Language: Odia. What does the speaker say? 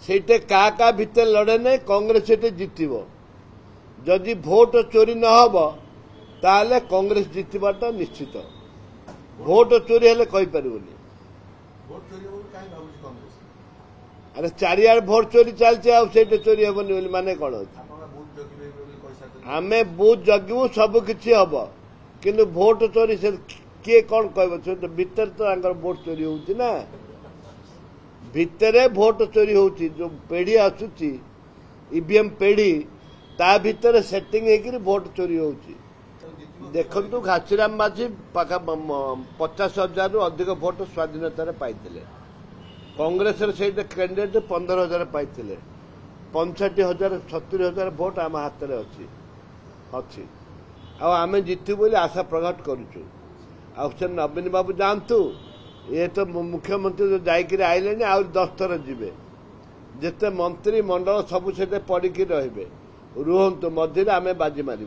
ସେଇଟା କାହା ଭିତରେ ଲଢେ ନାହିଁ। କଂଗ୍ରେସ ସେଠି ଜିତିବ। ଯଦି ଭୋଟ ଚୋରି ନ ହବ ତାହେଲେ କଂଗ୍ରେସ ଜିତିବାଟା ନିଶ୍ଚିତ। ଭୋଟ ଚୋରି ହେଲେ କହିପାରିବୁନି। ଆରେ ଚାରିଆଡେ ଭୋଟ ଚୋରି ଚାଲିଛି, ଆଉ ସେଇଟା ଚୋରି ହେବନି ବୋଲି ମାନେ କଣ ଅଛି? ଆମେ ବୁଥ ଜଗିବୁ, ସବୁ କିଛି ହବ, କିନ୍ତୁ ଭୋଟ ଚୋରି ସେ କିଏ କଣ କହିବ? ସେ ଭିତରେ ତ ତାଙ୍କର ଭୋଟ ଚୋରି ହଉଛି ନା, ଭିତରେ ଭୋଟ ଚୋରି ହଉଛି। ଯୋଉ ପେଢି ଆସୁଛି ଇଭିଏମ୍ ପେଢି, ତା ଭିତରେ ସେଟିଂ ହେଇକିରି ଭୋଟ ଚୋରି ହଉଛି। ଦେଖନ୍ତୁ ଘାସିରାମ ମାଝୀ 50,000ରୁ ଅଧିକ ଭୋଟ ସ୍ୱାଧୀନତାରେ ପାଇଥିଲେ। କଂଗ୍ରେସର ସେଇଟା କ୍ୟାଣ୍ଡିଡେଟ୍ 15,000 ପାଇଥିଲେ। 65,000 70,000 ଭୋଟ ଆମ ହାତରେ ଅଛି। ଆଉ ଆମେ ଜିତିବୁ ବୋଲି ଆଶା ପ୍ରକଟ କରୁଛୁ। ଆଉ ସେ ନବୀନ ବାବୁ ଯାଆନ୍ତୁ, ଏ ତ ମୁଖ୍ୟମନ୍ତ୍ରୀ ଯାଇକିରି ଆଇଲେଣି, ଆହୁରି 10 ଥର ଯିବେ। ଯେତେ ମନ୍ତ୍ରୀ ମଣ୍ଡଳ ସବୁ ସେଠି ପଡିକି ରହିବେ। ରୁହନ୍ତୁ, ମଝିରେ ଆମେ ବାଜି ମାରିବୁ।